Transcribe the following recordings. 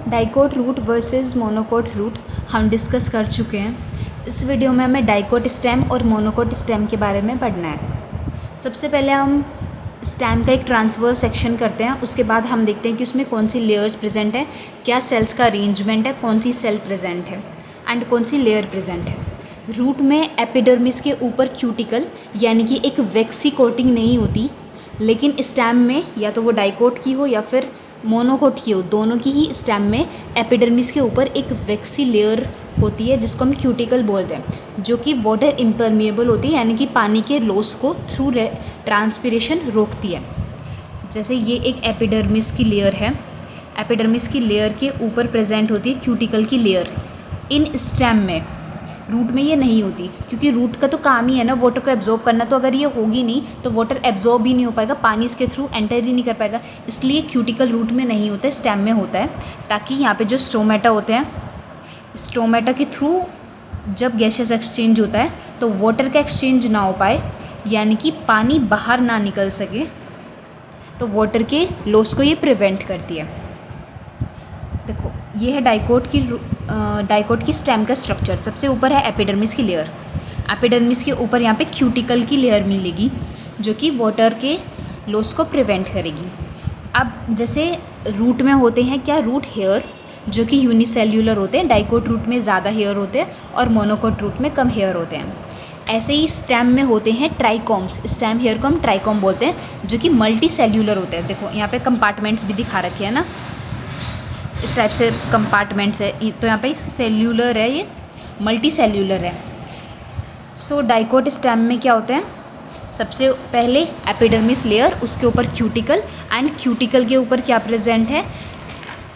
Dicot root versus monocot root हम discuss कर चुके हैं। इस वीडियो में हमें डाइकोट स्टेम और मोनोकोट स्टेम के बारे में पढ़ना है। सबसे पहले हम स्टेम का एक ट्रांसवर्स सेक्शन करते हैं, उसके बाद हम देखते हैं कि उसमें कौन सी लेयर्स प्रेजेंट है, क्या सेल्स का अरेंजमेंट है, कौन सी सेल प्रेजेंट है एंड कौन सी लेयर प्रेजेंट है। रूट में एपिडर्मिस के ऊपर क्यूटिकल यानी कि एक वैक्सी कोटिंग नहीं होती, लेकिन स्टेम में या तो वो डाइकोट की हो या फिर मोनोकोट की हो, दोनों की ही स्टेम में एपिडर्मिस के ऊपर एक वैक्सी लेयर होती है जिसको हम क्यूटिकल बोलते हैं, जो कि वाटर इम्परमिएबल होती है यानी कि पानी के लॉस को थ्रू ट्रांसपिरेशन रोकती है। जैसे ये एक एपिडर्मिस की लेयर है, एपिडर्मिस की लेयर के ऊपर प्रेजेंट होती है क्यूटिकल की लेयर। इन स्टेम में, रूट में ये नहीं होती, क्योंकि रूट का तो काम ही है ना वाटर को एब्जॉर्ब करना। तो अगर ये होगी नहीं तो वाटर एब्जॉर्ब ही नहीं हो पाएगा, पानी इसके थ्रू एंटर ही नहीं कर पाएगा। इसलिए क्यूटिकल रूट में नहीं होता है, स्टेम में होता है, ताकि यहाँ पे जो स्टोमेटा होते हैं, स्टोमेटा के थ्रू जब गैसेस एक्सचेंज होता है तो वाटर का एक्सचेंज ना हो पाए, यानी कि पानी बाहर ना निकल सके, तो वाटर के लॉस को ये प्रिवेंट करती है। देखो ये है डाइकोट की स्टेम का स्ट्रक्चर। सबसे ऊपर है एपिडर्मिस की लेयर। एपिडर्मिस के ऊपर यहाँ पे क्यूटिकल की लेयर मिलेगी जो कि वाटर के लॉस को प्रिवेंट करेगी। अब जैसे रूट में होते हैं क्या, रूट हेयर जो कि यूनिसेल्यूलर होते हैं, डाइकोट रूट में ज़्यादा हेयर होते हैं और मोनोकोट रूट में कम हेयर होते हैं। ऐसे ही स्टेम में होते हैं ट्राइकोम्स। स्टेम हेयर को हम ट्राइकोम बोलते हैं, जो कि मल्टी सेल्यूलर होते हैं। देखो यहाँ पे कंपार्टमेंट्स भी दिखा रखे हैं ना, इस टाइप से कंपार्टमेंट्स है। तो यहाँ पे सेल्यूलर है, ये मल्टी सेल्यूलर है। सो डाइकोट स्टेम में क्या होते हैं, सबसे पहले एपिडर्मिस लेयर, उसके ऊपर क्यूटिकल, एंड क्यूटिकल के ऊपर क्या प्रेजेंट है,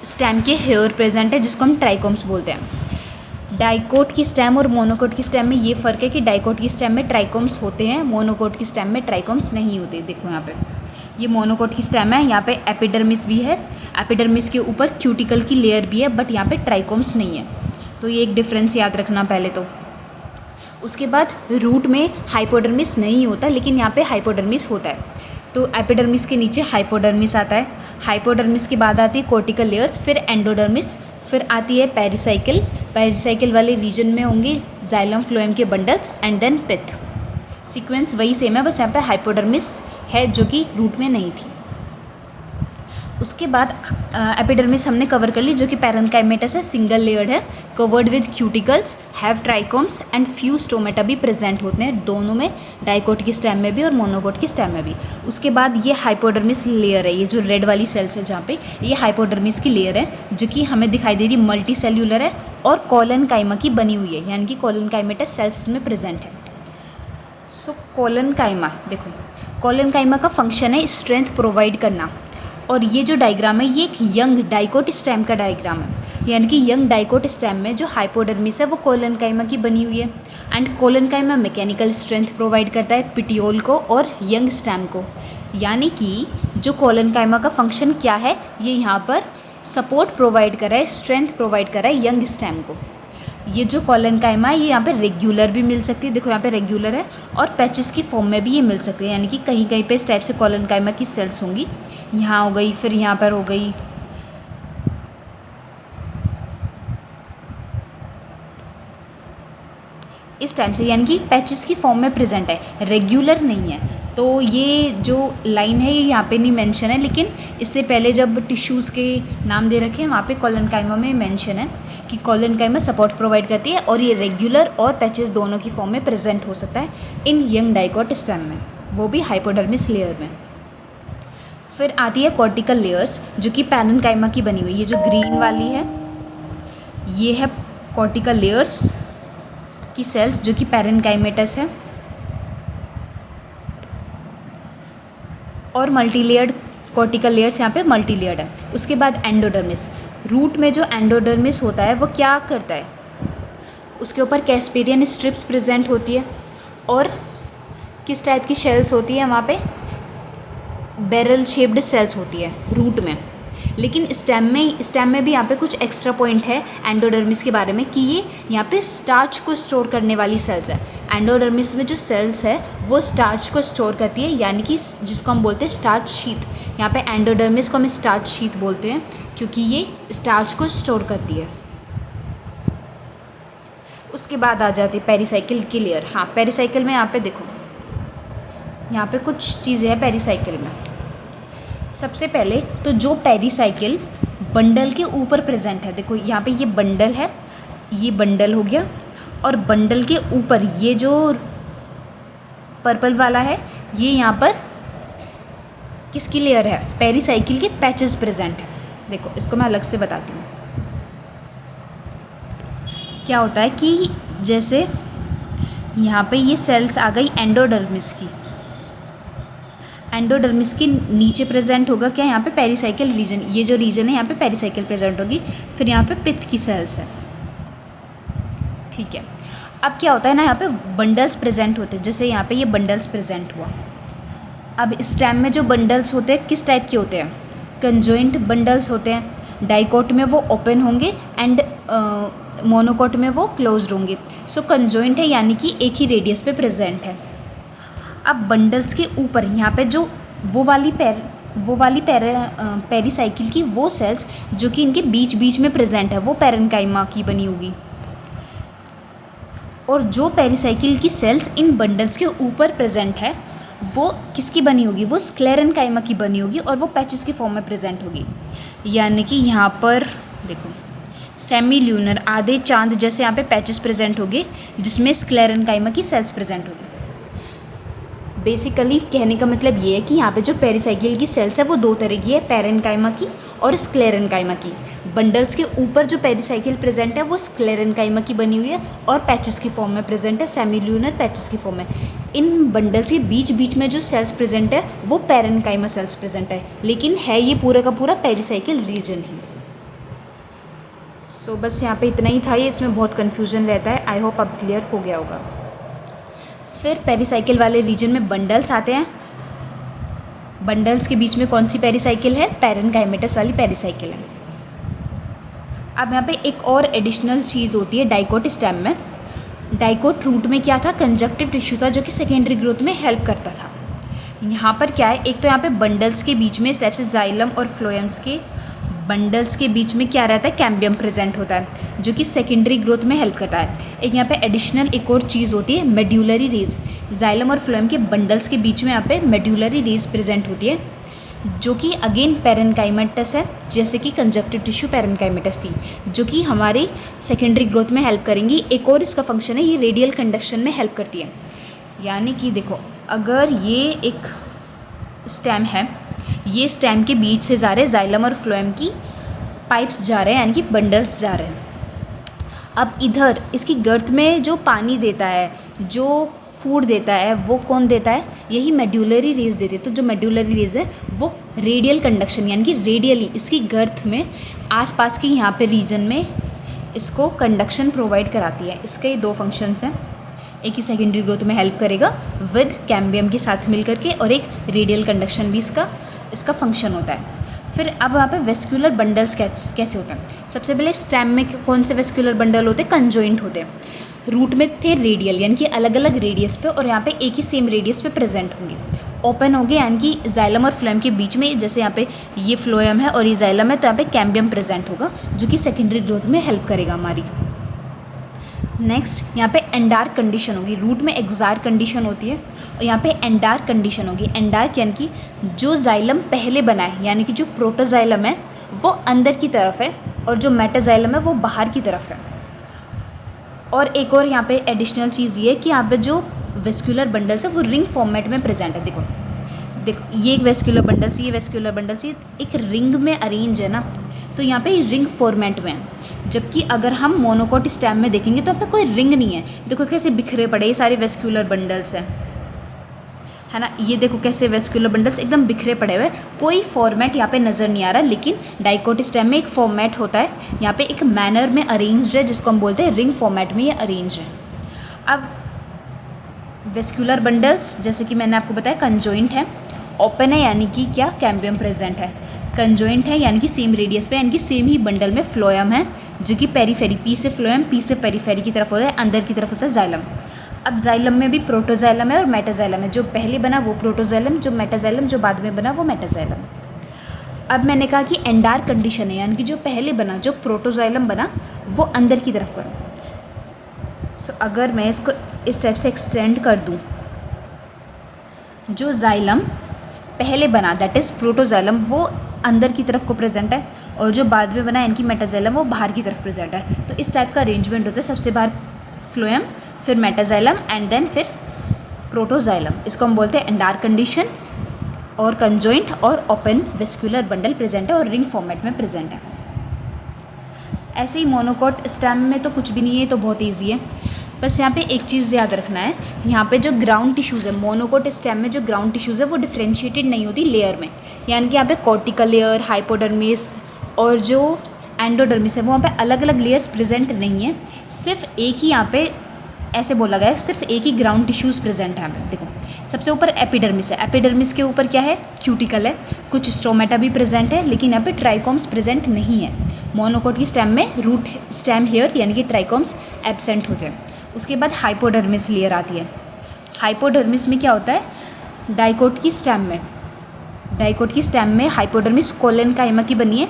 स्टेम के हेयर प्रेजेंट है जिसको हम ट्राइकोम्स बोलते हैं। डाइकोट की स्टेम और मोनोकोट की स्टेम में ये फ़र्क है कि डाइकोट की स्टेम में ट्राइकोम्स होते हैं, मोनोकोट की स्टेम में ट्राइकोम्स नहीं होते। देखो यहाँ पे ये मोनोकोट की स्टेम है, यहाँ पे एपिडर्मिस भी है, एपिडर्मिस के ऊपर क्यूटिकल की लेयर भी है, बट यहाँ पे ट्राइकोम्स नहीं है। तो ये एक डिफरेंस याद रखना पहले तो। उसके बाद रूट में हाइपोडर्मिस नहीं होता, लेकिन यहाँ पे हाइपोडर्मिस होता है। तो एपिडर्मिस के नीचे हाइपोडर्मिस आता है, हाइपोडर्मिस के बाद आती है कोर्टिकल लेयर्स, फिर एंडोडर्मिस, फिर आती है पेरिसाइकिल। पेरिसाइकिल वाले रीजन में होंगे जाइलम फ्लोएम के bundles and then pith. Sequence वही सेम है, बस यहाँ पे हाइपोडर्मिस है जो कि रूट में नहीं थी। उसके बाद एपिडर्मिस हमने कवर कर ली, जो कि पैरेन्काइमेटस है, सिंगल लेयर्ड है, covered with cuticles, have trichomes and few stomata भी प्रेजेंट होते हैं दोनों में, डाइकोट की स्टेम में भी और मोनोकोट की स्टेम में भी। उसके बाद ये हाइपोडर्मिस लेयर है, ये जो रेड वाली सेल्स है जहाँ पे, ये हाइपोडर्मिस की लेयर है जो कि हमें दिखाई दे रही मल्टी सेल्यूलर है और कोलेनकाइमा की बनी हुई है, यानी कि कोलेनकाइमेटस सेल्स इसमें प्रेजेंट है। सो कोलेनकाइमा, देखो कोलेनकाइमा का फंक्शन है स्ट्रेंथ प्रोवाइड करना। और ये जो डायग्राम है ये एक यंग डाइकोट स्टेम का डायग्राम है, यानी कि यंग डाइकोट स्टेम में जो हाइपोडर्मिस है वो कोलेनकाइमा की बनी हुई है, and collenchyma mechanical strength provide करता है पिटियोल को और यंग स्टेम को। यानी कि जो कोलेनकाइमा का फंक्शन क्या है, ये यहाँ पर सपोर्ट प्रोवाइड कर रहा है, स्ट्रेंथ प्रोवाइड कर रहा है यंग स्टेम को। ये जो कोलेनकाइमा है ये यहाँ पे रेगुलर भी मिल सकती है, देखो यहाँ पे रेगुलर है, और पैचेस की फॉर्म में भी ये मिल सकती है, यानी कि कहीं कहीं पे इस टाइप से कोलेनकाइमा की सेल्स होंगी, यहाँ हो गई, फिर यहाँ पर हो गई। इस टाइप से यानी कि पैचेस की फॉर्म में प्रेजेंट है, रेगुलर नहीं है। तो ये जो लाइन है ये यहाँ पे नहीं मेंशन है, लेकिन इससे पहले जब टिश्यूज़ के नाम दे रखे हैं वहाँ पे कोलेनकाइमा में मेंशन है कि कोलेनकाइमा सपोर्ट प्रोवाइड करती है, और ये रेगुलर और पैचेस दोनों की फॉर्म में प्रेजेंट हो सकता है इन यंग डाइकोट स्टेम में, वो भी हाइपोडर्मिस लेयर में। फिर आती है कॉर्टिकल लेयर्स जो कि पैरेन्काइमा की बनी हुई है, ये जो ग्रीन वाली है ये है कॉर्टिकल लेयर्स की सेल्स जो कि पैरेन्काइमेटस है, और मल्टीलेयर्ड कॉर्टिकल लेयर्स यहाँ पे मल्टीलेयर्ड है। उसके बाद एंडोडर्मिस, रूट में जो एंडोडर्मिस होता है वो क्या करता है, उसके ऊपर कैस्पेरियन स्ट्रिप्स प्रेजेंट होती है, और किस टाइप की शेल्स होती है वहाँ पे, बैरल शेप्ड सेल्स होती है रूट में। लेकिन स्टेम में भी यहाँ पे कुछ एक्स्ट्रा पॉइंट है एंडोडर्मिस के बारे में कि ये यहाँ पे स्टार्च को स्टोर करने वाली सेल्स है। एंडोडर्मिस में जो सेल्स है वो स्टार्च को स्टोर करती है, यानी कि जिसको हम बोलते हैं स्टार्च शीथ। यहाँ पे एंडोडर्मिस को हम स्टार्च शीथ बोलते हैं, क्योंकि ये स्टार्च को स्टोर करती है। उसके बाद आ जाती है पेरिसाइकिल की लेयर। हाँ, पेरिसाइकिल में यहाँ पे देखो, यहाँ पे कुछ चीज़ें हैं पेरिसाइकिल में। सबसे पहले तो जो पेरिसाइकिल बंडल के ऊपर प्रेजेंट है, देखो यहाँ पे ये बंडल है, ये बंडल हो गया, और बंडल के ऊपर ये जो पर्पल वाला है, ये यहाँ पर किसकी लेयर है? पेरिसाइकिल के पैचेस प्रेजेंट है। देखो इसको मैं अलग से बताती हूँ। क्या होता है कि जैसे यहाँ पे ये सेल्स आ गई एंडोडर्मिस की, एंडोडर्मिस के नीचे प्रेजेंट होगा क्या? यहाँ पे पेरिसाइकिल रीजन, ये जो रीजन है यहाँ पे पेरिसाइकिल प्रेजेंट होगी। फिर यहाँ पे पित्त की सेल्स है, ठीक है। अब क्या होता है ना, यहाँ पे बंडल्स प्रेजेंट होते हैं, जैसे यहाँ पे ये बंडल्स प्रेजेंट हुआ। अब स्टेम में जो बंडल्स होते हैं किस टाइप के होते हैं? कंजॉइंट बंडल्स होते हैं। डाइकोट में वो ओपन होंगे एंड मोनोकोट में वो क्लोज्ड होंगे। सो कंजॉइंट है यानी कि एक ही रेडियस पे प्रेजेंट है। अब बंडल्स के ऊपर यहाँ पे जो वो वाली पेरिसाइकिल की वो सेल्स जो कि इनके बीच बीच में प्रेजेंट है, वो पैरेन्काइमा की बनी होगी। और जो पेरिसाइकिल की सेल्स इन बंडल्स के ऊपर प्रेजेंट है, वो किसकी बनी होगी? वो स्क्लेरेन्काइमा की बनी होगी और वो पैचेस के फॉर्म में प्रेजेंट होगी। यानी कि यहाँ पर देखो, सेमी ल्यूनर आधे चांद जैसे यहाँ पे पैचेस प्रेजेंट होंगे, जिसमें स्क्लेरेन्काइमा की सेल्स प्रेजेंट होगी। बेसिकली कहने का मतलब ये है कि यहाँ पे जो पेरिसाइकिल की सेल्स है वो दो तरह की है, पैरेन्काइमा की और स्क्लेरेन्काइमा की। बंडल्स के ऊपर जो पेरिसाइकिल प्रेजेंट है वो स्क्लेरेन्काइमा की बनी हुई है और पैचेस की फॉर्म में प्रेजेंट है, सेमी ल्यूनर पैचेस की फॉर्म में। इन बंडल्स के बीच बीच में जो सेल्स प्रेजेंट है वो पैरेन्काइमा सेल्स प्रेजेंट है, लेकिन है ये पूरा का पूरा पेरिसाइकिल रीजन ही। सो बस यहाँ पे इतना ही था, ये इसमें बहुत कन्फ्यूजन रहता है। आई होप अब क्लियर हो गया होगा। फिर पेरिसाइकिल वाले रीजन में बंडल्स आते हैं। बंडल्स के बीच में कौन सी पेरिसाइकिल है? पैरेन्काइमेटस वाली पेरिसाइकिल है। अब यहाँ पे एक और एडिशनल चीज़ होती है डाइकोट स्टेम में। डाइकोट रूट में क्या था? कंजक्टिव टिश्यू था जो कि सेकेंडरी ग्रोथ में हेल्प करता था। यहाँ पर क्या है, एक तो यहाँ पे बंडल्स के बीच में स्टेप्स जाइलम और फ्लोएम्स के बंडल्स के बीच में क्या रहता है? कैम्बियम प्रेजेंट होता है जो कि सेकेंडरी ग्रोथ में हेल्प करता है। एक यहाँ पे एडिशनल एक और चीज़ होती है मेड्यूलरी रेज। जाइलम और फ्लोएम के बंडल्स के बीच में यहाँ पे मेड्यूलरी रेज प्रेजेंट होती है जो कि अगेन पैरेन्काइमेटस है, जैसे कि कंजक्टिव टिश्यू पैरेन्काइमेटस थी, जो कि हमारी सेकेंडरी ग्रोथ में हेल्प करेंगी। एक और इसका फंक्शन है, ये रेडियल कंडक्शन में हेल्प करती है। यानी कि देखो, अगर ये एक स्टेम है, ये स्टेम के बीच से जा रहे हैं जाइलम और फ्लोएम की पाइप्स जा रहे हैं, यानी कि बंडल्स जा रहे हैं। अब इधर इसकी गर्थ में जो पानी देता है, जो फूड देता है, वो कौन देता है? यही मेड्यूलरी रेज देते हैं। तो जो मेड्यूलरी रेज है वो रेडियल कंडक्शन यानी कि रेडियली इसकी गर्थ में आसपास के यहाँ पे रीजन में इसको कंडक्शन प्रोवाइड कराती है। इसके ये दो फंक्शंस हैं, एक ही सेकेंडरी ग्रोथ में हेल्प करेगा विद कैम्बियम के साथ मिल करके, और एक रेडियल कंडक्शन भी इसका फंक्शन होता है। फिर अब यहाँ पे वेस्कुलर बंडल्स कैसे होते हैं? सबसे पहले स्टेम में कौन से वेस्कुलर बंडल होते हैं? कंजॉइंट होते हैं। रूट में थे रेडियल यानी कि अलग अलग रेडियस पे, और यहाँ पे एक ही सेम रेडियस पे प्रेजेंट होंगे। ओपन होंगे यानी कि जाइलम और फ्लोएम के बीच में, जैसे यहाँ पे ये फ्लोएम है और ये जाइलम है, तो यहाँ पे कैम्बियम प्रेजेंट होगा जो कि सेकेंडरी ग्रोथ में हेल्प करेगा हमारी। नेक्स्ट यहाँ पे एंडार्क कंडीशन होगी। रूट में एक्सार्क कंडीशन होती है और यहाँ पे एंडार्क कंडीशन होगी। एंडार्क यानी कि जो जाइलम पहले बना है, यानी कि जो प्रोटोजाइलम है वो अंदर की तरफ है और जो मेटाजाइलम है वो बाहर की तरफ है। और एक और यहाँ पे एडिशनल चीज़ ये है कि यहाँ पे जो वेस्कुलर बंडल्स है वो रिंग फॉर्मेट में प्रेजेंट है। देखो ये एक वेस्कुलर बंडल्स, ये वेस्कुलर बंडल्स, ये एक रिंग में अरेंज है ना, तो यहाँ पे रिंग फॉर्मेट में है। जबकि अगर हम मोनोकोट स्टेम में देखेंगे तो यहाँ पे कोई रिंग नहीं है। देखो कैसे बिखरे पड़े ये सारे वेस्कुलर बंडल्स हैं, है ना। ये देखो कैसे वेस्कुलर बंडल्स एकदम बिखरे पड़े हुए, कोई फॉर्मेट यहाँ पे नज़र नहीं आ रहा। लेकिन डाइकोट स्टेम में एक फॉर्मेट होता है, यहाँ पे एक मैनर में अरेंज्ड है जिसको हम बोलते हैं रिंग फॉर्मेट में ये अरेंज है। अब वेस्कुलर बंडल्स जैसे कि मैंने आपको बताया कंजॉइंट है, ओपन है यानी कि क्या? कैम्बियम प्रेजेंट है। कंजॉइंट है यानी कि सेम रेडियस पे, यानी कि सेम ही बंडल में फ्लोएम है जो कि पेरीफेरी, पी से फ्लोएम, पी से पेरीफेरी की तरफ होता है, अंदर की तरफ होता है जाइलम। अब जाइलम में भी प्रोटोजाइलम है और मेटाजाइलम है। जो पहले बना वो प्रोटोजाइलम, जो मेटाजाइलम जो बाद में बना वो मेटाजाइलम। अब मैंने कहा कि एंडार कंडीशन है, यानी कि जो पहले बना, जो प्रोटोजाइलम बना वो अंदर की तरफ करो। सो अगर मैं इसको इस टाइप से एक्सटेंड कर दूँ, जो जाइलम पहले बना दैट इज़ प्रोटोजाइलम वो अंदर की तरफ को प्रेजेंट है, और जो बाद में बना यानी कि मेटाजाइलम वो बाहर की तरफ प्रेजेंट है। तो इस टाइप का अरेंजमेंट होता है, सबसे बाहर फ्लोएम, फिर मेटाजाइलम एंड देन फिर प्रोटोजाइलम। इसको हम बोलते हैं एंडार कंडीशन, और कंजॉइंट और ओपन वेस्कुलर बंडल प्रेजेंट है और रिंग फॉर्मेट में प्रेजेंट है। ऐसे ही मोनोकोट स्टेम में तो कुछ भी नहीं है, तो बहुत ईजी है। बस यहाँ पे एक चीज़ याद रखना है, यहाँ पे जो ग्राउंड टिश्यूज़ है मोनोकोट स्टेम में, जो ग्राउंड टिश्यूज़ है वो डिफ्रेंशिएटेड नहीं होती लेयर में, यानी कि यहाँ पे कॉर्टिकल लेयर, हाइपोडर्मिस और जो एंडोडर्मिस है वो वहाँ पे अलग अलग लेयर्स प्रेजेंट नहीं है। सिर्फ एक ही यहाँ पे ऐसे बोला गया है, सिर्फ एक ही ग्राउंड टिश्यूज़ प्रेजेंट है यहाँ पे। देखो सबसे ऊपर एपिडर्मिस है, एपिडर्मिस के ऊपर क्या है, क्यूटिकल है, कुछ स्टोमेटा भी प्रेजेंट है, लेकिन यहाँ पे ट्राइकोम्स प्रेजेंट नहीं है। मोनोकोट की स्टेम में रूट स्टेम हेयर यानी कि ट्राइकोम्स एब्सेंट होते हैं। उसके बाद हाइपोडर्मिस लेयर आती है। हाइपोडर्मिस में क्या होता है, डाइकोट की स्टेम में हाइपोडर्मिस कोलेनकाइमा की बनी है।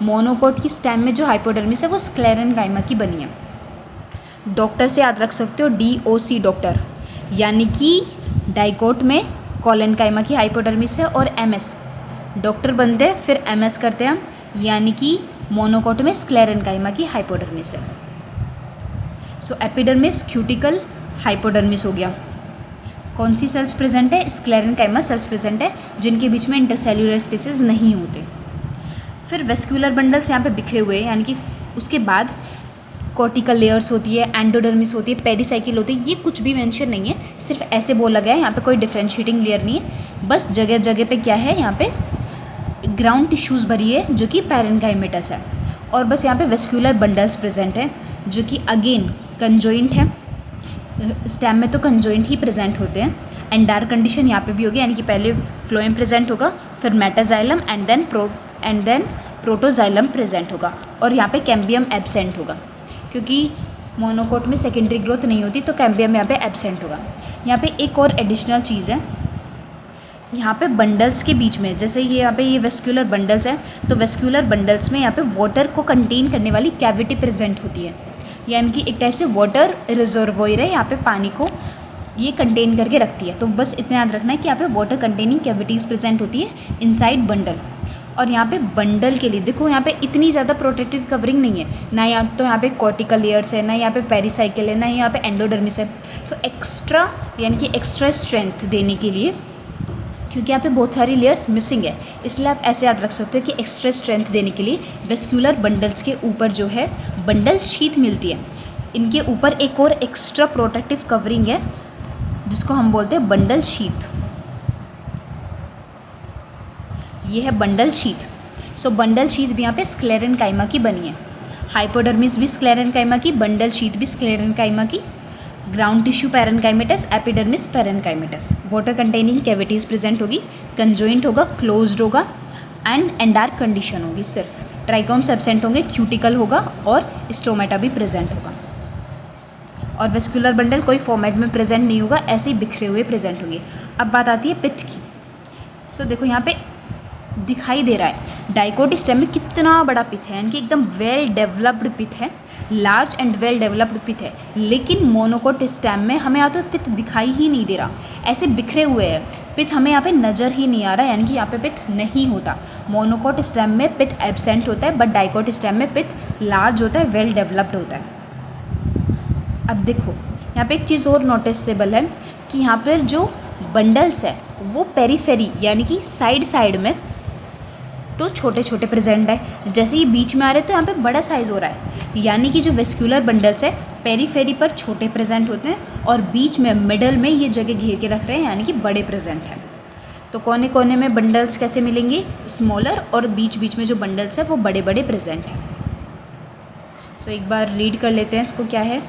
मोनोकोट की स्टेम में जो हाइपोडर्मिस है वो स्क्लेरेनकाइमा की बनी है। डॉक्टर से याद रख सकते हो, DOC डॉक्टर, यानी कि डाइकोट में कोलेनकाइमा की हाइपोडर्मिस है, और MS डॉक्टर बनते हैं फिर MS करते हैं हम, यानी कि मोनोकोट में स्क्लेरेनकाइमा की हाइपोडर्मिस है। सो एपिडर्मिस, क्यूटिकल, हाइपोडर्मिस हो गया। कौन सी सेल्स प्रेजेंट है, स्क्लेरेनकाइमा सेल्स प्रेजेंट है, जिनके बीच में इंटरसेल्यूलर स्पेसेस नहीं होते। फिर वेस्कुलर बंडल्स यहाँ पे बिखरे हुए हैं, यानी कि उसके बाद कॉर्टिकल लेयर्स होती है, एंडोडर्मिस होती है, पेरिसाइकिल होती है, ये कुछ भी मेंशन नहीं है, सिर्फ ऐसे बोला गया है। यहाँ पे कोई डिफ्रेंशिएटिंग लेयर नहीं है, बस जगह जगह पे क्या है, यहाँ पे ग्राउंड टिश्यूज़ भरी है जो कि पैरेन्काइमेटस है, और बस यहाँ पे वेस्कुलर बंडल्स प्रेजेंट है जो कि अगेन कंजॉइंट है। स्टेम में तो कंजॉइंट ही प्रेजेंट होते हैं। एंडार कंडीशन यहाँ पे भी होगी, यानी कि पहले फ्लोएम प्रेजेंट होगा, फिर metaxylem and then protoxylem present होगा, और यहाँ पे कैम्बियम एब्सेंट होगा, क्योंकि मोनोकोट में सेकेंडरी ग्रोथ नहीं होती तो कैम्बियम यहाँ पे एब्सेंट होगा। यहाँ पे एक और एडिशनल चीज़ है, यहाँ पे बंडल्स के बीच में, जैसे ये यहाँ पे ये वेस्कुलर बंडल्स है, तो वेस्कुलर बंडल्स में यहाँ पे वाटर को कंटेन करने वाली कैविटी प्रेजेंट होती है, यानी कि एक टाइप से वाटर रिजर्वोयर है, यहाँ पे पानी को ये कंटेन करके रखती है। तो बस इतना याद रखना है कि यहाँ पे वाटर कंटेनिंग कैविटीज़ प्रेजेंट होती है इनसाइड बंडल। और यहाँ पे बंडल के लिए देखो, यहाँ पे इतनी ज़्यादा प्रोटेक्टिव कवरिंग नहीं है ना, यहाँ पे कॉर्टिकल लेयर्स है, ना यहाँ पे पेरिसाइकिल है, ना यहाँ पे एंडोडर्मिस है। तो एक्स्ट्रा यानी कि एक्स्ट्रा स्ट्रेंथ देने के लिए, क्योंकि यहाँ पे बहुत सारी लेयर्स मिसिंग है, इसलिए आप ऐसे याद रख सकते हो कि एक्स्ट्रा स्ट्रेंथ देने के लिए वेस्कुलर बंडल्स के ऊपर जो है बंडल शीट मिलती है, इनके ऊपर एक और एक्स्ट्रा प्रोटेक्टिव कवरिंग है जिसको हम बोलते हैं बंडल शीट। ये है बंडल शीट। सो बंडल शीट भी यहाँ पे स्क्लेरेनकाइमा की बनी है। हाइपोडर्मिस भी स्क्लेरेनकाइमा की, बंडल शीट भी स्क्लेरेनकाइमा की, ground tissue parenchymatous, epidermis parenchymatous. Water containing cavities present होगी, कंजॉइंट होगा, क्लोज्ड होगा, एंड एंडार कंडीशन होगी। सिर्फ ट्राइकोम्स एब्सेंट होंगे, क्यूटिकल होगा और स्टोमेटा भी प्रेजेंट होगा। और वेस्कुलर बंडल कोई फॉर्मेट में प्रेजेंट नहीं होगा, ऐसे ही बिखरे हुए प्रेजेंट होंगे। अब बात आती है पिथ की। सो देखो यहाँ पे दिखाई दे रहा है डाइकोट स्टेम में कितना बड़ा पिथ है, यानी कि एकदम वेल डेवलप्ड पिथ है, लार्ज एंड वेल डेवलप्ड पिथ है। लेकिन मोनोकोट स्टेम में हमें यहाँ तो पिथ दिखाई ही नहीं दे रहा, ऐसे बिखरे हुए हैं पिथ, हमें यहाँ पे नज़र ही नहीं आ रहा, यानी कि यहाँ पे पिथ नहीं होता। मोनोकोट स्टेम में पिथ एब्सेंट होता है, बट डाइकोट स्टेम में पिथ लार्ज होता है, वेल डेवलप्ड होता है। अब देखो यहाँ पे एक चीज़ और नोटिसेबल है कि यहाँ पर जो बंडल्स है वो पेरीफेरी यानी कि साइड में तो छोटे छोटे प्रेजेंट है, जैसे ये बीच में आ रहे हैं तो यहाँ पे बड़ा साइज़ हो रहा है, यानी कि जो वेस्कुलर बंडल्स है पेरीफेरी पर छोटे प्रेजेंट होते हैं और बीच में मिडल में ये जगह घेर के रख रहे हैं, यानी कि बड़े प्रेजेंट हैं। तो कोने कोने में बंडल्स कैसे मिलेंगे, स्मॉलर, और बीच बीच में जो बंडल्स है वो बड़े बड़े प्रेजेंट हैं। सो एक बार रीड कर लेते हैं इसको, क्या है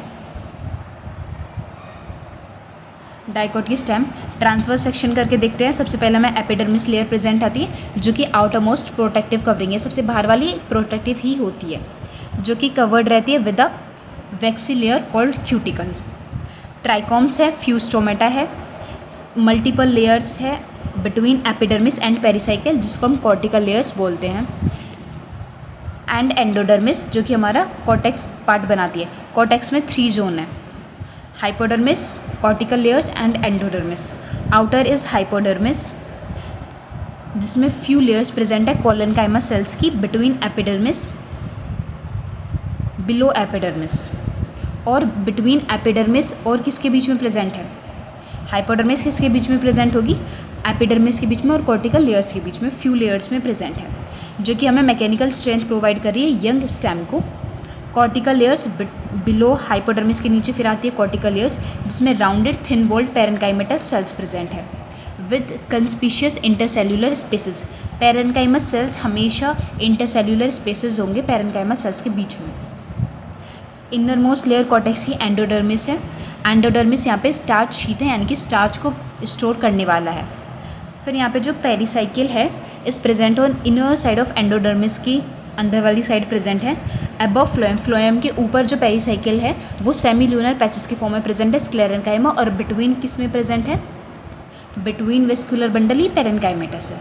डाइकोट की स्टेम। ट्रांसफर सेक्शन करके देखते हैं। सबसे पहले हमें एपिडर्मिस लेयर प्रेजेंट आती है जो कि आउटर मोस्ट प्रोटेक्टिव कवरिंग है, सबसे बाहर वाली प्रोटेक्टिव ही होती है, जो कि कवर्ड रहती है with a waxy layer called cuticle. Trichomes है, फ्यू स्टोमेटा है, मल्टीपल लेयर्स है, बिटवीन एपिडर्मिस एंड पेरिसाइकिल, जिसको हम कॉर्टिकल लेयर्स बोलते हैं, एंड एंडोडर्मिस, जो कि हमारा कॉर्टेक्स पार्ट बनाती है। कॉर्टेक्स में 3 जोन है, hypodermis, cortical layers and endodermis. Outer is hypodermis, जिसमें फ्यू लेयर्स प्रेजेंट है कोलेनकाइमा सेल्स की बिटवीन एपिडर्मिस, बिलो एपिडर्मिस। और बिटवीन एपिडर्मिस और किसके बीच में प्रेजेंट है? हाइपोडर्मिस किसके बीच में प्रेजेंट होगी? एपिडर्मिस के बीच में और कॉर्टिकल लेयर्स के बीच में, फ्यू लेयर्स में प्रेजेंट है, जो कि हमें मैकेनिकल स्ट्रेंथ प्रोवाइड कर रही है यंग स्टेम को। कॉर्टिकल लेयर्स बिलो हाइपोडर्मिस के नीचे फिर आती है कॉर्टिकल लेयर्स, जिसमें rounded thin walled parenchymatal cells present है with conspicuous intercellular spaces. Parenchyma cells हमेशा इंटरसेल्यूलर स्पेसेस होंगे पेरेन्काइमा सेल्स के बीच में। इनर मोस्ट लेयर कॉर्टेक्स की एंडोडर्मिस है। एंडोडर्मिस यहाँ पे स्टार्च शीट है, यानी कि स्टार्च को स्टोर करने वाला है। फिर यहाँ पे जो पेरिसाइकिल है इस present on inner side of endodermis की अंदर वाली साइड प्रेजेंट है। अबव फ्लोएम, फ्लोएम के ऊपर जो पेरिसाइकिल है वो सेमी ल्यूनर पैचेस के फॉर्म में प्रेजेंट है स्क्लेरेन्काइमा, और बिटवीन किस में प्रेजेंट है? बिटवीन वेस्कुलर बंडल ही पेरेन्काइमेटस है।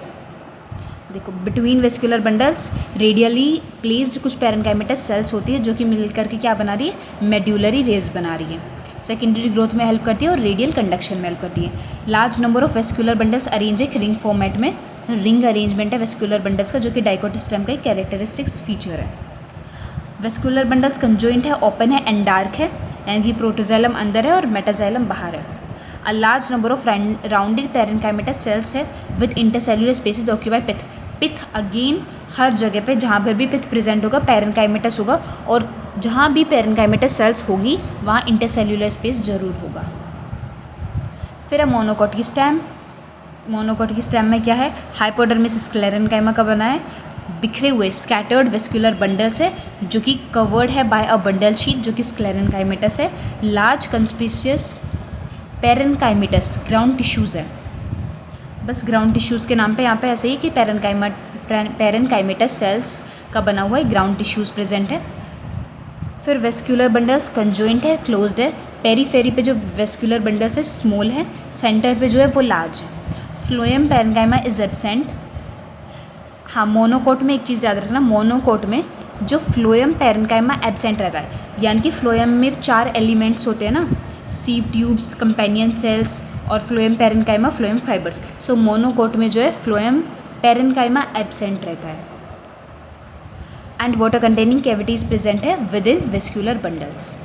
देखो, between vascular bundles radially placed कुछ पेरेन्काइमेटस सेल्स होती है, जो कि मिल करके क्या बना रही है? मेड्यूलरी रेज बना रही है। सेकेंडरी ग्रोथ में हेल्प करती है और रेडियल कंडक्शन में हेल्प करती है। Large number of vascular bundles arrange एक रिंग फॉर्मेट में, रिंग अरेंजमेंट है वेस्कुलर बंडल्स का, जो कि डाइकोट स्टेम का एक कैरेक्टरिस्टिक्स फीचर है। वेस्कुलर बंडल्स कंजॉइंट है, ओपन है एंड डार्क है, यानी कि प्रोटोजाइलम अंदर है और मेटाजाइलम बाहर है। A large number of rounded parenchymatous cells है with intercellular spaces occupy pith. Pith again हर जगह पे जहाँ पर भी पिथ प्रेजेंट होगा पेरेन्काइमेटस होगा, और जहाँ भी पेरेन्काइमेटस सेल्स होगी वहाँ इंटरसेल्यूलर स्पेस जरूर होगा। फिर है मोनोकोट की स्टेम। मोनोकोट की स्टेम में क्या है? हाइपोडर्मिस स्क्लेरेन्काइमा का बना है, बिखरे हुए स्कैटर्ड वेस्कुलर बंडल्स है, जो कि कवर्ड है बाय अ बंडल शीट, जो कि स्क्लेरेन्काइमेटस है। लार्ज कंस्पिशियस पेरेन्काइमेटस ग्राउंड टिश्यूज़ है। बस ग्राउंड टिश्यूज़ के नाम पे यहाँ पे ऐसे ही कि पेरेन्काइमेटस सेल्स का बना हुआ है, ग्राउंड टिश्यूज़ प्रेजेंट है। फिर वेस्कुलर बंडल्स कंजॉइंट है, क्लोज्ड है। पेरीफेरी पे जो वेस्कुलर बंडल्स है स्मॉल है, सेंटर पे जो है वो लार्ज है। Phloem parenchyma is absent. हाँ, मोनोकोट में एक चीज़ याद रखना, मोनोकोट में जो फ्लोएम पेरेन्काइमा एब्सेंट रहता है, यानी कि फ्लोएम में 4 एलिमेंट्स होते हैं ना, सीव ट्यूब्स, कंपेनियन सेल्स और फ्लोएम पेरेन्काइमा, फ्लोएम फाइबर्स। सो मोनोकोट में जो है फ्लोएम पेरेन्काइमा एब्सेंट रहता है। And water containing cavities present है विद इन वेस्कुलर बंडल्स।